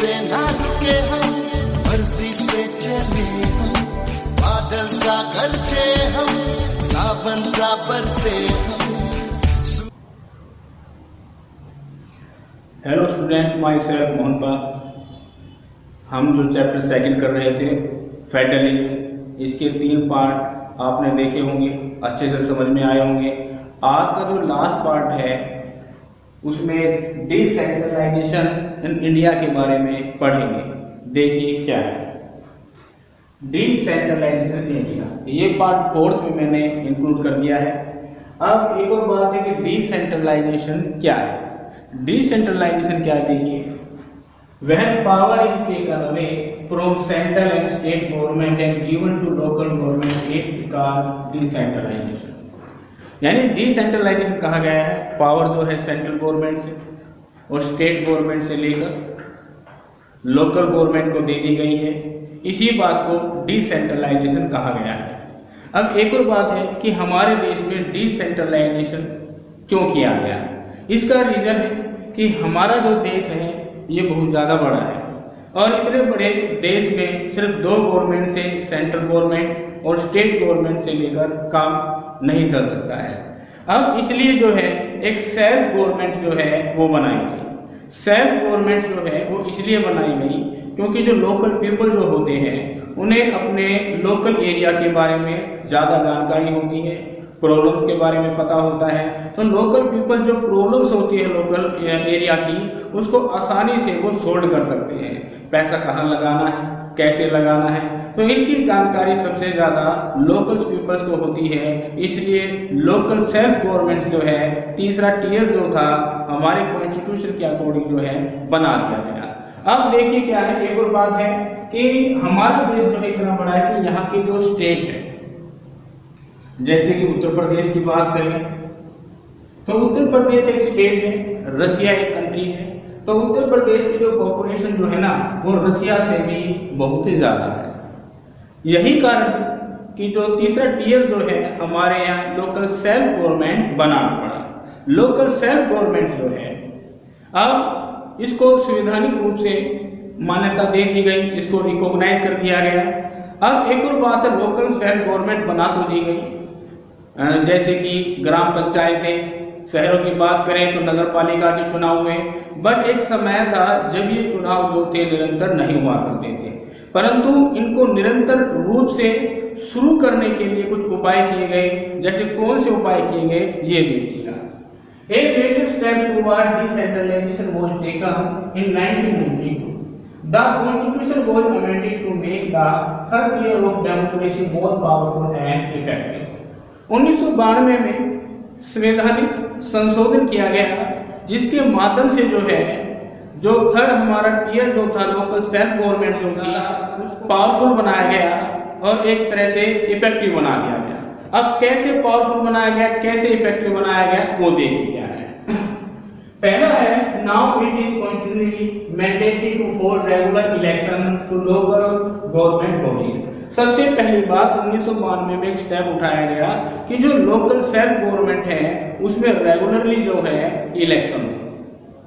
से ना रुके हम, मर्जी से चले हम, बादल सा गरजे हम, सावन सा बरसे हम। हेलो स्टूडेंट्स, माई सेल्फ मोहनपा। हम जो चैप्टर सेकंड कर रहे थे फेडरलिज्म, इसके 3 पार्ट आपने देखे होंगे, अच्छे से समझ में आए होंगे। आज का जो लास्ट पार्ट है उसमें डिसेंट्रलाइजेशन इन इंडिया के बारे में पढ़ेंगे। देखिए क्या है डिसेंट्रलाइजेशन इन इंडिया, ये पार्ट 4 में मैंने इंक्लूड कर दिया है। अब एक और बात है कि डिसेंट्रलाइजेशन क्या है। डिसेंट्रलाइजेशन क्या है, देखिए, when power is taken away from central and state government and given to local government, it called decentralization। यानी डिसेंट्रलाइजेशन कहा गया है, पावर जो है सेंट्रल गवर्नमेंट से और स्टेट गवर्नमेंट से लेकर लोकल गवर्नमेंट को दे दी गई है। इसी बात को डिसेंट्रलाइजेशन कहा गया है। अब एक और बात है कि हमारे देश में डिसेंट्रलाइजेशन क्यों किया गया है। इसका रीज़न है कि हमारा जो देश है ये बहुत ज़्यादा बड़ा है और इतने बड़े देश में सिर्फ 2 गवर्नमेंट से, सेंट्रल गवर्नमेंट और स्टेट गवर्नमेंट से लेकर काम नहीं चल सकता है। अब इसलिए जो है एक सेल्फ गवर्नमेंट जो है वो बनाई गई। सेल्फ गवर्नमेंट जो है वो इसलिए बनाई गई क्योंकि जो लोकल पीपल जो होते हैं उन्हें अपने लोकल एरिया के बारे में ज़्यादा जानकारी होती है, प्रॉब्लम्स के बारे में पता होता है। तो लोकल पीपल जो प्रॉब्लम्स होती है लोकल एरिया की, उसको आसानी से वो सोल्व कर सकते हैं। पैसा कहाँ लगाना है, कैसे लगाना है, तो इनकी जानकारी सबसे ज़्यादा लोकल पीपल्स को होती है। इसलिए लोकल सेल्फ गवर्नमेंट जो है तीसरा टियर जो था हमारे कॉन्स्टिट्यूशन के अकॉर्डिंग जो है बना दिया गया। अब देखिए क्या है, एक और बात है कि हमारा देश जो है इतना बड़ा है कि यहाँ की जो स्टेट है, जैसे कि उत्तर प्रदेश की बात करें तो उत्तर प्रदेश एक स्टेट है, रसिया एक कंट्री है। तो उत्तर प्रदेश की जो पॉपुलेशन जो है ना वो रसिया से भी बहुत ही ज़्यादा है। यही कारण कि जो तीसरा टियर जो है हमारे यहाँ लोकल सेल्फ गवर्नमेंट बनाना पड़ा। लोकल सेल्फ गवर्नमेंट जो है अब इसको संवैधानिक रूप से मान्यता दे दी गई, इसको रिकॉग्नाइज कर दिया गया। अब एक और बात है, लोकल सेल्फ गवर्नमेंट बना तो दी गई, जैसे कि ग्राम पंचायतें, शहरों की बात करें तो नगर पालिका के चुनाव हुए। बट एक समय था जब ये चुनाव जो थे निरंतर नहीं हुआ करते थे, परंतु इनको निरंतर रूप से शुरू करने के लिए कुछ उपाय किए गए। जैसे कौन से उपाय किए गए ये देखिएगा। A major step toward decentralization was taken in 1992. The Constitution was amended to make the third tier of democracy more powerful and effective. 1992 में संवैधानिक संशोधन किया गया जिसके माध्यम से जो है जो थर्ड हमारा टियर जो था लोकल सेल्फ गवर्नमेंट जो थी उसको पावरफुल बनाया गया और एक तरह से इफेक्टिव बना दिया गया। अब कैसे पावरफुल बनाया गया, कैसे इफेक्टिव बनाया गया वो देखिए क्या है। पहला है, now it is constitutionally mandatory to hold regular election to local government bodies. सबसे पहली बात 1992 में एक स्टेप उठाया गया कि जो लोकल सेल्फ गवर्नमेंट है उसमें रेगुलरली जो है इलेक्शन हो,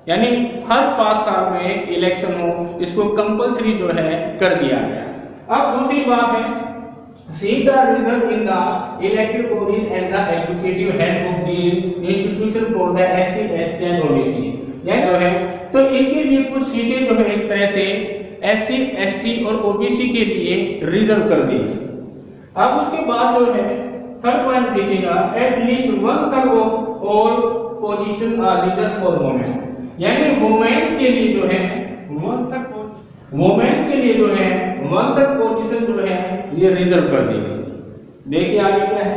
यानी हर 5 साल में इलेक्शन हो, इसको कंपलसरी जो है कर दिया गया। अब दूसरी बात है, see the result in the elective bodies and the executive head of the institution for the SC, ST and OBC। यानी जो है तो इनके लिए कुछ सीटें जो है एक तरह से SC, ST और OBC के लिए रिजर्व कर दी। अब उसके बाद जो है थर्ड पॉइंट देखिएगा, at least 1/3 of all position are reserve for women. यानी वुमेन्स के लिए जो है 1/3 वुमेन्स के लिए जो है 1/3 पोजीशन जो है ये रिजर्व कर दी गई। देखिए आगे क्या है,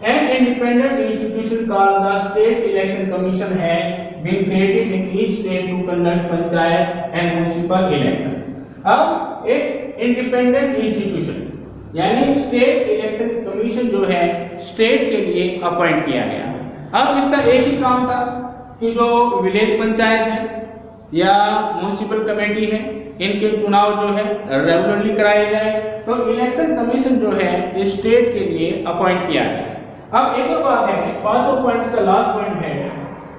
an independent institution called the state election commission has been created in each state to conduct panchayat and municipal election. अब एक इंडिपेंडेंट इंस्टीट्यूशन यानी स्टेट इलेक्शन कमीशन जो है स्टेट के लिए अपॉइंट किया गया। अब इसका एक ही काम था कि जो विलेज पंचायत है या म्युनिसिपल कमेटी है इनके चुनाव जो है रेगुलरली कराए जाए। तो इलेक्शन कमीशन जो है स्टेट के लिए अपॉइंट किया गया। अब एक और बात है, 5 पॉइंट्स का लास्ट पॉइंट है,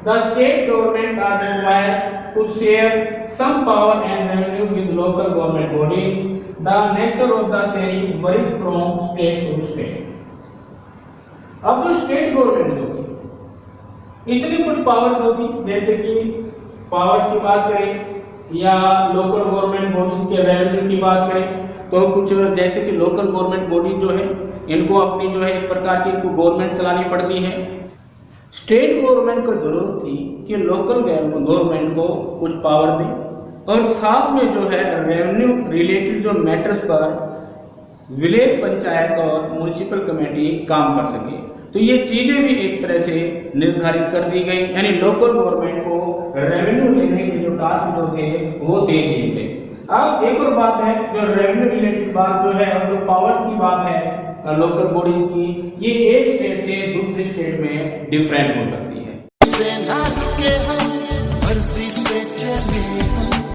the state government are required to share some power and revenue local government body. The nature of the sharing varies from state to state. अब जो स्टेट गवर्नमेंट होगी इसमें कुछ पावर होती, जैसे कि पावर्स की बात करें या लोकल गवर्नमेंट बॉडीज के रेवेन्यू की बात करें तो कुछ जैसे कि लोकल गवर्नमेंट बॉडी जो है इनको अपनी जो है एक प्रकार की इनको गवर्नमेंट चलानी पड़ती है। स्टेट गवर्नमेंट को जरूरत थी कि लोकल गवर्नमेंट को कुछ पावर दे और साथ में जो है रेवेन्यू रिलेटेड जो मैटर्स पर विलेज पंचायत और म्युनिसिपल कमेटी काम कर सके। तो ये चीजें भी एक तरह से निर्धारित कर दी गई, यानी लोकल गवर्नमेंट को रेवेन्यू लेने के जो टास्क जो थे वो दे दिए गए। अब एक और बात है जो रेवेन्यू रिलेटेड बात जो है और जो पावर्स की बात है लोकल बॉडीज की, ये एक स्टेट से दूसरे स्टेट में डिफरेंट हो सकती है।